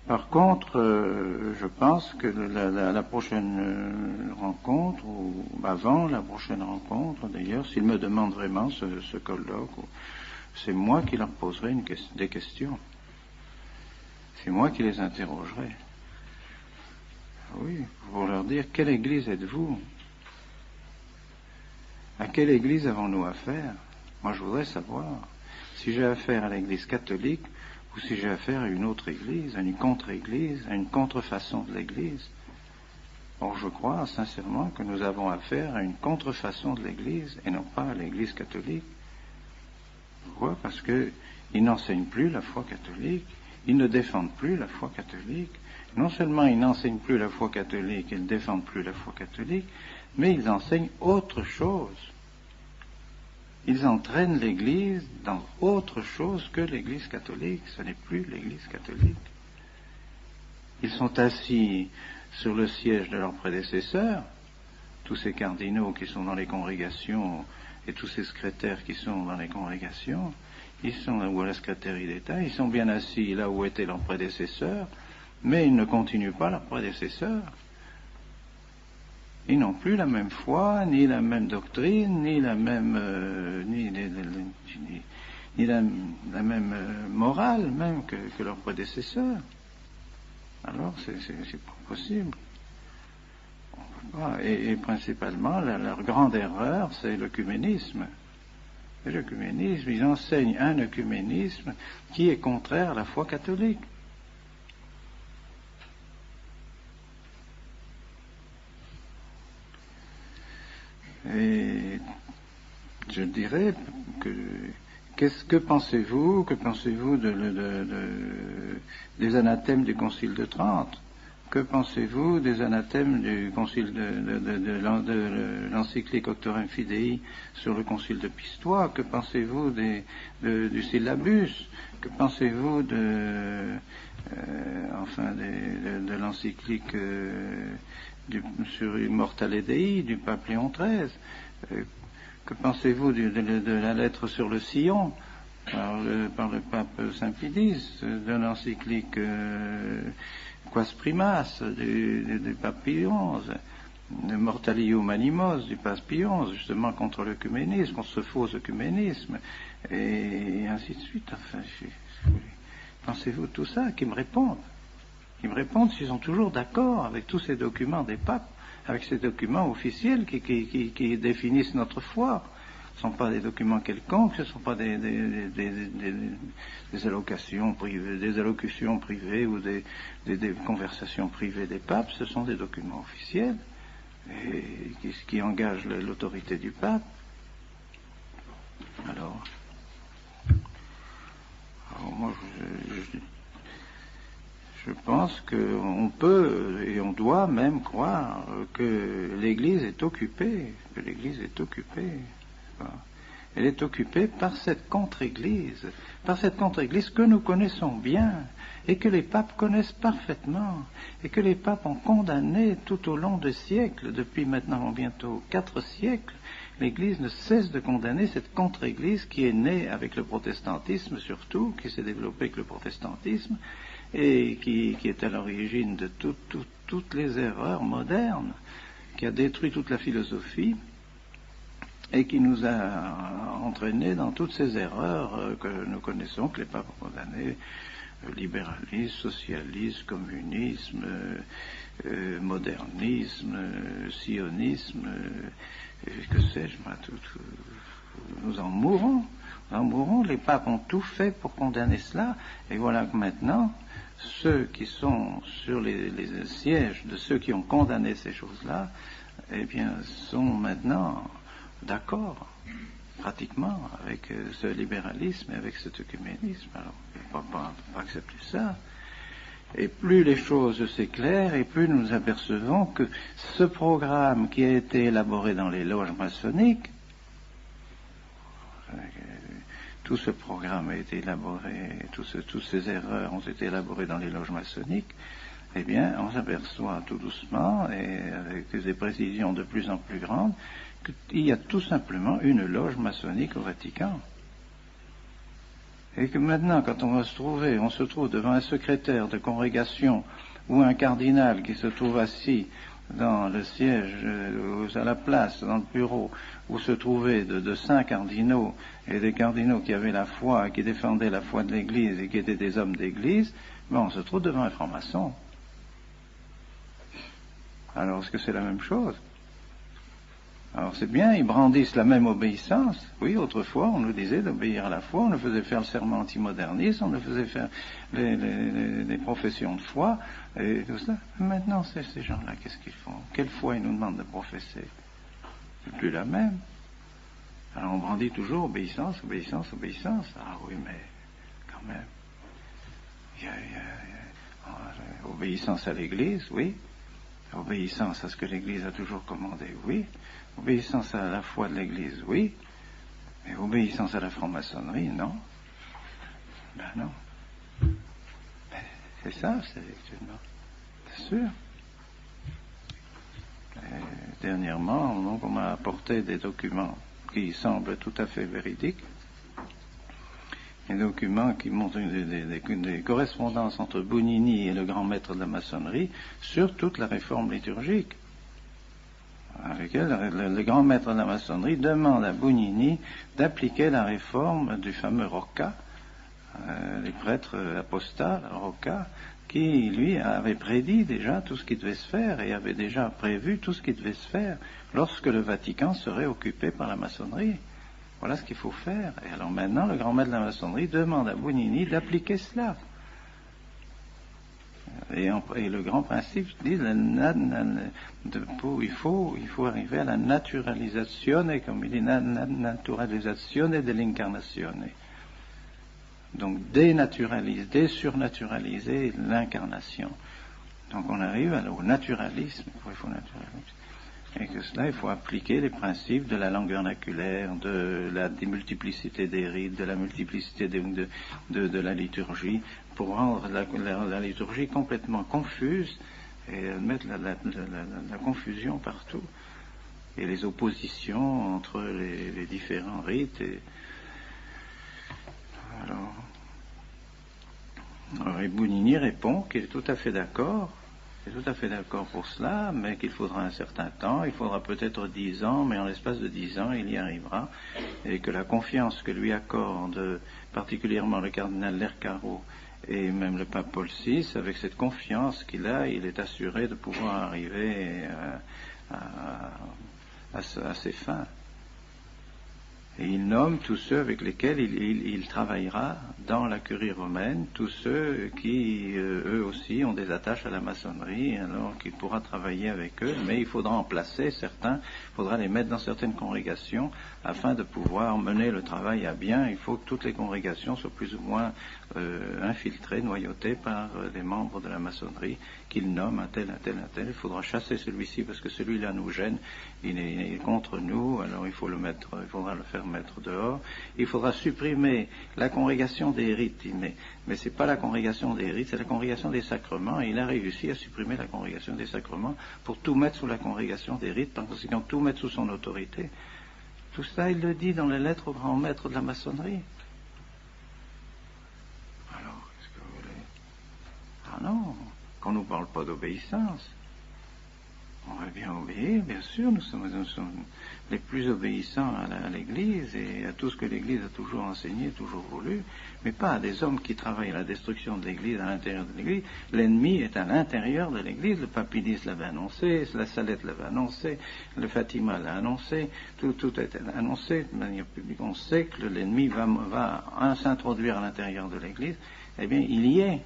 Par contre, je pense que la prochaine rencontre, ou avant la prochaine rencontre d'ailleurs, s'ils me demandent vraiment ce colloque, c'est moi qui leur poserai des questions. C'est moi qui les interrogerai. Oui, pour leur dire, quelle église êtes-vous? À quelle église avons-nous affaire? Moi, je voudrais savoir si j'ai affaire à l'église catholique ou si j'ai affaire à une autre église, à une contre-église, à une contrefaçon de l'église. Or, je crois sincèrement que nous avons affaire à une contrefaçon de l'église et non pas à l'église catholique. Pourquoi? Parce qu'ils n'enseignent plus la foi catholique, ils ne défendent plus la foi catholique. Non seulement ils n'enseignent plus la foi catholique, ils ne défendent plus la foi catholique, mais ils enseignent autre chose. Ils entraînent l'Église dans autre chose que l'Église catholique. Ce n'est plus l'Église catholique. Ils sont assis sur le siège de leurs prédécesseurs, tous ces cardinaux qui sont dans les congrégations et tous ces secrétaires qui sont dans les congrégations, ils sont là où à la secrétaire d'État, ils sont bien assis là où étaient leurs prédécesseurs, mais ils ne continuent pas leurs prédécesseurs. Ils n'ont plus la même foi, ni la même doctrine, ni la même, ni la même morale même que leurs prédécesseurs. Alors, c'est pas possible. Et principalement, leur grande erreur, c'est l'œcuménisme. Et l'œcuménisme, ils enseignent un œcuménisme qui est contraire à la foi catholique. Et je dirais que pensez-vous des anathèmes du Concile de Trente? Que pensez-vous des anathèmes du Concile de l'encyclique Auctorem Fidei sur le Concile de Pistoie? Que pensez-vous du syllabus? Que pensez-vous de l'encyclique sur Immortale Dei du pape Léon XIII? Que pensez-vous de la lettre sur le sillon par le pape Saint-Pidis, de l'encyclique Quas Primas du pape Pie XI, de Mortali Humanimos du pape Pie XI, justement contre l'œcuménisme, contre ce faux œcuménisme, et ainsi de suite. Enfin, pensez-vous de tout ça? Qui me répondent s'ils sont toujours d'accord avec tous ces documents des papes, avec ces documents officiels qui définissent notre foi. Ce ne sont pas des documents quelconques, ce ne sont pas des allocations privées, des allocutions privées ou des conversations privées des papes. Ce sont des documents officiels et qui engagent l'autorité du pape. Alors moi, je pense qu'on peut et on doit même croire que l'Église est occupée, Elle est occupée par cette contre-Église, que nous connaissons bien et que les papes connaissent parfaitement et que les papes ont condamné tout au long des siècles, depuis maintenant bientôt 4 siècles. L'Église ne cesse de condamner cette contre-Église qui est née avec le protestantisme surtout, qui s'est développée avec le protestantisme, et qui est à l'origine de toutes les erreurs modernes, qui a détruit toute la philosophie et qui nous a entraînés dans toutes ces erreurs que nous connaissons, que les papes ont condamnées: libéralisme, socialisme, communisme, modernisme, sionisme, que sais-je, nous en mourrons. Les papes ont tout fait pour condamner cela, et voilà que maintenant ceux qui sont sur les sièges de ceux qui ont condamné ces choses-là, eh bien, sont maintenant d'accord, pratiquement, avec ce libéralisme et avec cet œcuménisme. Alors, on ne peut pas accepter ça. Et plus les choses s'éclairent, et plus nous nous apercevons que ce programme qui a été élaboré dans les loges maçonniques, tout ce programme a été élaboré, toutes ces erreurs ont été élaborées dans les loges maçonniques, eh bien, on s'aperçoit tout doucement, et avec des précisions de plus en plus grandes, qu'il y a tout simplement une loge maçonnique au Vatican. Et que maintenant, quand on se trouve devant un secrétaire de congrégation ou un cardinal qui se trouve assis dans le siège, à la place, dans le bureau, où se trouvaient de saints cardinaux, et des cardinaux qui avaient la foi, qui défendaient la foi de l'Église et qui étaient des hommes d'Église, ben on se trouve devant un franc-maçon. Alors, est-ce que c'est la même chose? Alors c'est bien, ils brandissent la même obéissance. Oui, autrefois, on nous disait d'obéir à la foi, on nous faisait faire le serment antimoderniste, on nous faisait faire les professions de foi, et tout ça. Maintenant, ces gens-là, qu'est-ce qu'ils font? Quelle foi ils nous demandent de professer? C'est plus la même. Alors on brandit toujours obéissance, obéissance, obéissance. Ah oui, mais quand même. Obéissance à l'Église, oui. Obéissance à ce que l'Église a toujours commandé, oui. Obéissance à la foi de l'Église, oui. Mais obéissance à la franc-maçonnerie, non. Ben non. Ben, c'est ça, c'est sûr. Et dernièrement, donc, on m'a apporté des documents qui semblent tout à fait véridiques. Des documents qui montrent des correspondances entre Bugnini et le grand maître de la maçonnerie sur toute la réforme liturgique, avec lequel le grand maître de la maçonnerie demande à Bugnini d'appliquer la réforme du fameux Rocca, les prêtres apostats, Rocca, qui, lui, avait prédit déjà tout ce qui devait se faire et avait déjà prévu tout ce qui devait se faire lorsque le Vatican serait occupé par la maçonnerie. Voilà ce qu'il faut faire. Et alors maintenant, le grand maître de la maçonnerie demande à Bugnini d'appliquer cela. Et le grand principe dit il faut arriver à la naturalisazione, comme il dit, naturalizzazione dell'incarnazione. Donc désurnaturaliser l'incarnation. Donc on arrive au naturalisme. Il faut naturalisme. Et que cela, il faut appliquer les principes de la langue vernaculaire, de la démultiplicité des rites, de la multiplicité de la liturgie, pour rendre la liturgie complètement confuse et mettre la confusion partout. Et les oppositions entre les différents rites. Alors Bugnini répond qu'il est tout à fait d'accord. C'est tout à fait d'accord pour cela, mais qu'il faudra un certain temps, il faudra peut-être 10 ans, mais en l'espace de 10 ans, il y arrivera, et que la confiance que lui accorde particulièrement le cardinal Lercaro et même le pape Paul VI, avec cette confiance qu'il a, il est assuré de pouvoir arriver à ses fins. Et il nomme tous ceux avec lesquels il travaillera dans la curie romaine, tous ceux qui, eux aussi, ont des attaches à la maçonnerie, alors qu'il pourra travailler avec eux, mais il faudra en placer certains, il faudra les mettre dans certaines congrégations, afin de pouvoir mener le travail à bien. Il faut que toutes les congrégations soient plus ou moins infiltrées, noyautées par des membres de la maçonnerie, qu'il nomme un tel. Il faudra chasser celui-ci, parce que celui-là nous gêne, il est contre nous, alors il faudra le faire mettre dehors. Il faudra supprimer la congrégation des rites, mais c'est pas la congrégation des rites, c'est la congrégation des sacrements, et il a réussi à supprimer la congrégation des sacrements pour tout mettre sous la congrégation des rites, par conséquent tout mettre sous son autorité. Tout ça, il le dit dans les lettres au grand maître de la maçonnerie. Alors, qu'est-ce que vous voulez? Ah non, qu'on ne nous parle pas d'obéissance. On va bien obéir, bien sûr, nous sommes les plus obéissants à l'Église et à tout ce que l'Église a toujours enseigné, toujours voulu, mais pas à des hommes qui travaillent à la destruction de l'Église à l'intérieur de l'Église. L'ennemi est à l'intérieur de l'Église, le papidis l'avait annoncé, la Salette l'avait annoncé, le Fatima l'a annoncé, tout est annoncé de manière publique. On sait que l'ennemi va s'introduire à l'intérieur de l'Église. Eh bien, il y est.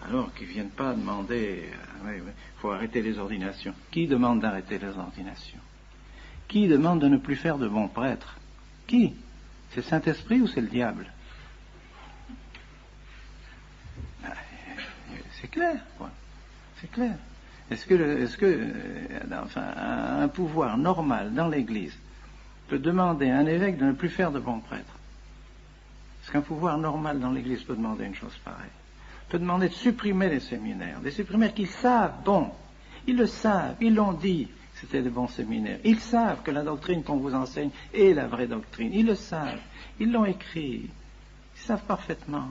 Alors qu'ils ne viennent pas demander, il faut arrêter les ordinations. Qui demande d'arrêter les ordinations? Qui demande de ne plus faire de bons prêtres? Qui? C'est le Saint-Esprit ou c'est le diable? C'est clair, quoi. C'est clair. Est-ce que un pouvoir normal dans l'Église peut demander à un évêque de ne plus faire de bons prêtres? Est-ce qu'un pouvoir normal dans l'Église peut demander une chose pareille? Peut demander de supprimer les séminaires, des séminaires qu'ils savent, bon, ils le savent, ils l'ont dit, c'était des bons séminaires. Ils savent que la doctrine qu'on vous enseigne est la vraie doctrine. Ils le savent. Ils l'ont écrit. Ils savent parfaitement.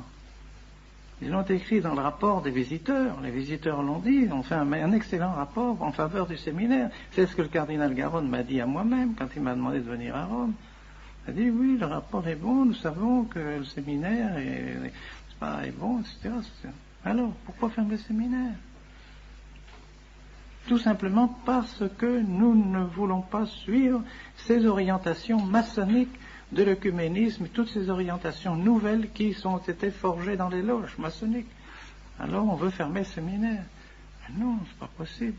Ils l'ont écrit dans le rapport des visiteurs. Les visiteurs l'ont dit. Ils ont fait un excellent rapport en faveur du séminaire. C'est ce que le cardinal Garonne m'a dit à moi-même quand il m'a demandé de venir à Rome. Il a dit, oui, le rapport est bon. Nous savons que le séminaire est bon, etc. Alors, pourquoi fermer le séminaire? Tout simplement parce que nous ne voulons pas suivre ces orientations maçonniques de l'œcuménisme, toutes ces orientations nouvelles qui ont été forgées dans les loges maçonniques. Alors on veut fermer le séminaire. Mais non, c'est pas possible.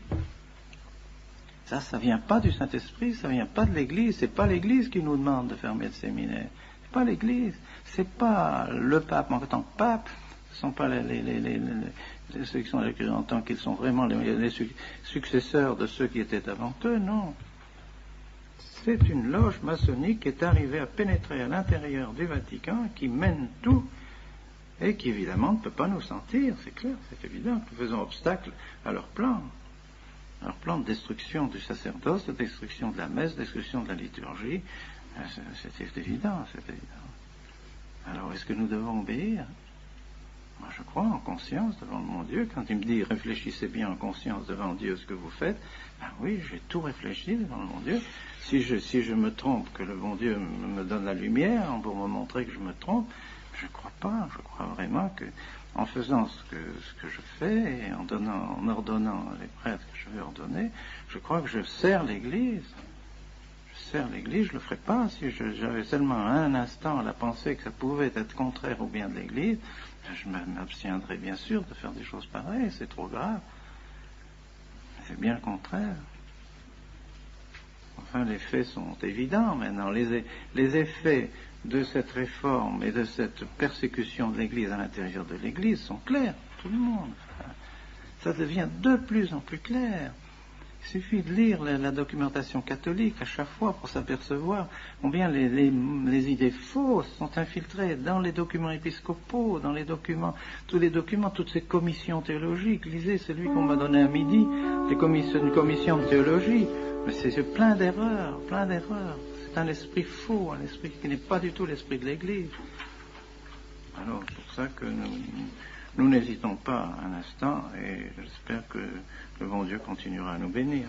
Ça vient pas du Saint-Esprit, ça vient pas de l'Église. C'est pas l'Église qui nous demande de fermer le séminaire. C'est pas l'Église. C'est pas le pape en tant que pape. Ce ne sont pas ceux qui sont écrits en tant qu'ils sont vraiment les successeurs de ceux qui étaient avant eux, non. C'est une loge maçonnique qui est arrivée à pénétrer à l'intérieur du Vatican, qui mène tout, et qui évidemment ne peut pas nous sentir, c'est clair, c'est évident, que nous faisons obstacle à leur plan de destruction du sacerdoce, de destruction de la messe, de destruction de la liturgie, c'est évident, c'est évident. Alors est-ce que nous devons obéir? Moi, je crois en conscience devant mon Dieu. Quand il me dit réfléchissez bien en conscience devant Dieu ce que vous faites, ben oui, j'ai tout réfléchi devant mon Dieu. Si je me trompe, que le bon Dieu me donne la lumière pour me montrer que je me trompe, je ne crois pas. Je crois vraiment que en faisant ce que je fais et en ordonnant les prêtres que je vais ordonner, je crois que je sers l'Église. Je ne le ferais pas si j'avais seulement un instant la pensée que ça pouvait être contraire au bien de l'Église. Je m'abstiendrai bien sûr de faire des choses pareilles, c'est trop grave. C'est bien le contraire. Enfin, les faits sont évidents maintenant. Les effets de cette réforme et de cette persécution de l'Église à l'intérieur de l'Église sont clairs, tout le monde. Ça devient de plus en plus clair. Il suffit de lire la documentation catholique à chaque fois pour s'apercevoir combien les idées fausses sont infiltrées dans les documents épiscopaux, dans tous les documents, toutes ces commissions théologiques. Lisez celui qu'on m'a donné à midi, une commission de théologie. Mais c'est plein d'erreurs, plein d'erreurs. C'est un esprit faux, un esprit qui n'est pas du tout l'esprit de l'Église. Alors, c'est pour ça que nous n'hésitons pas un instant et j'espère que le bon Dieu continuera à nous bénir.